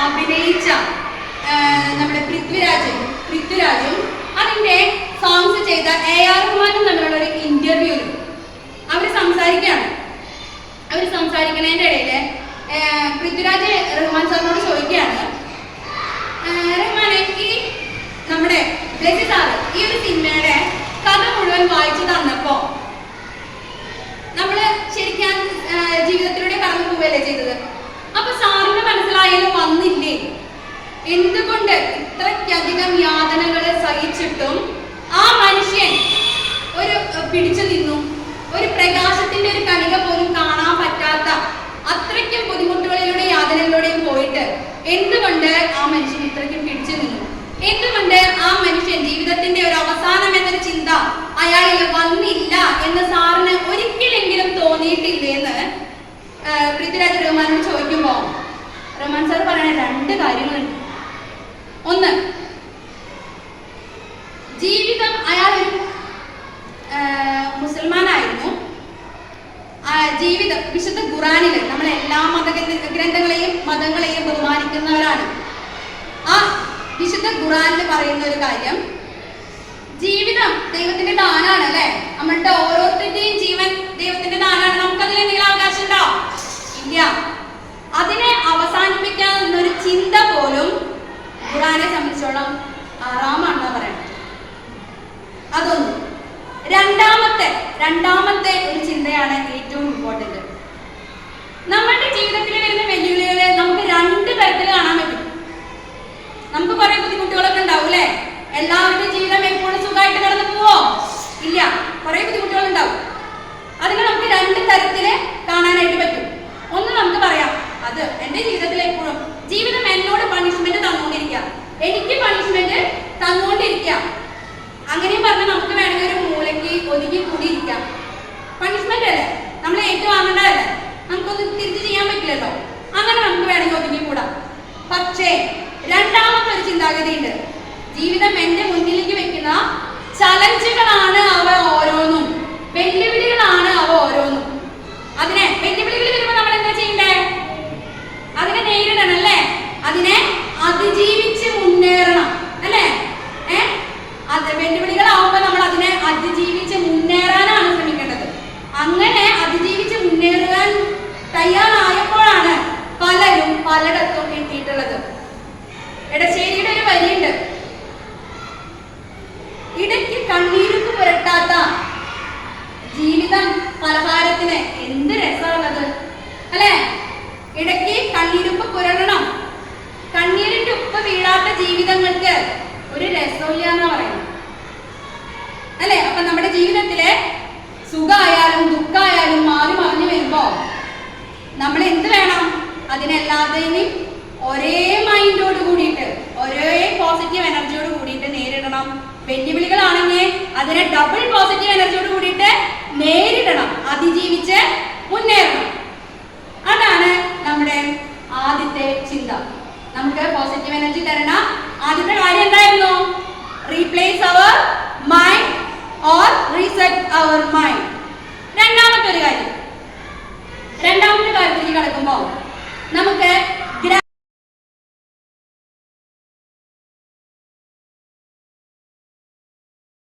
അഭിനയിച്ച നമ്മുടെ പൃഥ്വിരാജും അതിന്റെ സോങ്സ് ചെയ്ത AR റഹ്മാനും തമ്മിലുള്ള ഒരു ഇന്റർവ്യൂവിൽ അവർ സംസാരിക്കുന്നതിന്റെ ഇടയില് പൃഥ്വിരാജ് റഹ്മാൻ സാറിനോട് ചോദിക്കുകയാണ്, റഹ്മാനെ, ഈ നമ്മുടെ ബ്ലെസി സാറ് ഈ ഒരു സിനിമയുടെ കഥ മുഴുവൻ വായിച്ചു തന്നപ്പോ നമ്മള് ശരിക്കും ജീവിതത്തിലൂടെ കടന്നു പോവുകയല്ലേ ചെയ്തത്. അപ്പൊ സാറിന് മനസ്സിലായാലും വന്നില്ലേ, എന്തുകൊണ്ട് ഇത്രയ്ക്കധികം യാതനകൾ സഹിച്ചിട്ടും ആ മനുഷ്യൻ ഒരു പിടിച്ചു നിന്നു, ഒരു പ്രകാശത്തിന്റെ ഒരു കണിക പോലും കാണാൻ പറ്റാത്ത അത്രയ്ക്കും ബുദ്ധിമുട്ടുകളിലൂടെ യാതനകളിലൂടെയും പോയിട്ട് എന്തുകൊണ്ട് ആ മനുഷ്യൻ ഇത്രയ്ക്കും പിടിച്ചു നിന്നു, എന്തുകൊണ്ട് ആ മനുഷ്യൻ ജീവിതത്തിന്റെ ഒരു അവസാനം എന്നൊരു ചിന്ത അയാളിൽ വന്നില്ല എന്ന് സാറിന് ഒരിക്കലെങ്കിലും തോന്നിയിട്ടില്ലേന്ന് പൃഥ്വിരാജ് റഹ്മാനോട് ചോദിക്കുമ്പോ റഹ്മാൻ സാർ പറയുന്ന രണ്ട് കാര്യങ്ങളുണ്ട്. ഒന്ന്, ജീവിതം, അയാളൊരു മുസൽമാനായിരുന്നു. ജീവിതം വിശുദ്ധ ഖുറാനിൽ നമ്മൾ എല്ലാ ഗ്രന്ഥങ്ങളെയും മതങ്ങളെയും ബഹുമാനിക്കുന്നവരാണ്. ആ വിശുദ്ധ ഖുറാനിൽ പറയുന്ന ഒരു കാര്യം, ജീവിതം ദൈവത്തിന്റെ ദാനാണ് അല്ലെ. നമ്മളുടെ ഓരോരുത്തരുടെയും ജീവൻ ദൈവത്തിന്റെ ദാനാണ്. നമുക്കതിൽ എന്തെങ്കിലും അവകാശം ഉണ്ടോ? ഇല്ല. അതിനെ അവസാനിപ്പിക്കാവുന്നൊരു ചിന്ത പോലും ഖുറാനെ സംബന്ധിച്ചോളം ഹറാമാണെന്നാ പറയുന്നത്. അതൊന്നും. രണ്ടാമത്തെ ഒരു ചിന്തയാണ് ഏറ്റവും ഇമ്പോർട്ടന്റ്. നമ്മുടെ ജീവിതത്തിൽ വരുന്ന വെല്ലുവിളികളെ നമുക്ക് രണ്ട് തരത്തിൽ കാണാൻ പറ്റും. നമുക്ക് കുറെ ബുദ്ധിമുട്ടുകളൊക്കെ ഉണ്ടാവും അല്ലെ. എല്ലാവരുടെയും ജീവിതം എപ്പോഴും സുഖമായിട്ട് കടന്നു പോവോ? ഇല്ല, കുറെ ബുദ്ധിമുട്ടുകൾ ഉണ്ടാവും. അതിനെ നമുക്ക് രണ്ട് തരത്തില് കാണാനായിട്ട് പറ്റും. ഒന്ന്, നമുക്ക് പറയാം, അത് എന്റെ ജീവിതത്തിൽ എപ്പോഴും ജീവിതം എന്നോട് പണിഷ്മെന്റ് തന്നുകൊണ്ടിരിക്കുക, എനിക്ക് പണിഷ്മെന്റ് തന്നുകൊണ്ടിരിക്കുക. അങ്ങനെയും പറഞ്ഞാൽ നമുക്ക് വേണമെങ്കിൽ ഒരു മൂലയ്ക്ക് ഒതുങ്ങി കൂടിയിരിക്കാം. പണിഷ്മെന്റ് അല്ലേ, നമ്മൾ ഏറ്റുവാങ്ങേണ്ടതല്ലേ, നമുക്കൊന്നും തിരിച്ചു ചെയ്യാൻ പറ്റില്ലല്ലോ. അങ്ങനെ നമുക്ക് വേണമെങ്കിൽ ഒതുങ്ങി കൂടാം. പക്ഷേ രണ്ടാമത്തെ ഒരു ചിന്താഗതി ഉണ്ട്. ജീവിതം എന്റെ മുന്നിലേക്ക് വെക്കുന്ന ചലഞ്ചുകളാണ് അവ ഓരോന്നും, വെല്ലുവിളികളാണ് അവ ഓരോന്നും. അതിനെ വെല്ലുവിളികൾ വരുമ്പോൾ നമ്മൾ എന്താ ചെയ്യണ്ടേ? അതിനെ നേരിടണം അല്ലേ, അതിനെ അതിജീവിച്ച് മുന്നേറണം അല്ലേ. അത് വെല്ലുവിളികളാവുമ്പോൾ നമ്മൾ അതിനെ അതിജീവിച്ച് മുന്നേറാനാണ് ശ്രമിക്കേണ്ടത്. അങ്ങനെ അതിജീവിച്ച് മുന്നേറാൻ തയ്യാറായപ്പോഴാണ് പലരും പലയിടത്തും എത്തിയിട്ടുള്ളത്. എടശ്ശേരിയുടെ ഒരു വരിയുണ്ട്, ഇടയ്ക്ക് കണ്ണീരുക്ക് പുരട്ടാത്ത ജീവിതം പലഹാരത്തിന് എന്ത് രസമാണത് അല്ലെ. ഇടയ്ക്ക് കണ്ണീരുപ്പ് പുരടണം, കണ്ണീരിന്റെ ഉപ്പ് വീഴാത്ത ജീവിതങ്ങൾക്ക് ഒരു രസമില്ല എന്നാ പറയുന്നത് അല്ലെ. അപ്പൊ നമ്മുടെ ജീവിതത്തിലെ സുഖമായാലും ദുഃഖമായാലും മാറി മറിഞ്ഞു വരുമ്പോ നമ്മൾ എന്ത് വേണം? അതിനെല്ലാതെയും ഒരേ മൈൻഡോട് കൂടിയിട്ട്, ഒരേ പോസിറ്റീവ് എനർജിയോട് കൂടിയിട്ട് നേരിടണം. വെല്ലുവിളികളാണെങ്കിൽ അതിനെ ഡബിൾ പോസിറ്റീവ് എനർജിയോട് കൂടിയിട്ട് നേരിടണം, അതിജീവിച്ച് മുന്നേറണം. അതാണ് നമ്മുടെ ആദ്യത്തെ ചിന്ത. നമുക്ക് പോസിറ്റീവ് എനർജി തരണ ആദ്യത്തെ കാര്യം എന്തായിരുന്നു? Replace your mind or reset your mind. രണ്ടാമത്തെ കാര്യത്തിലേക്ക് കടക്കുമ്പോൾ നമുക്ക്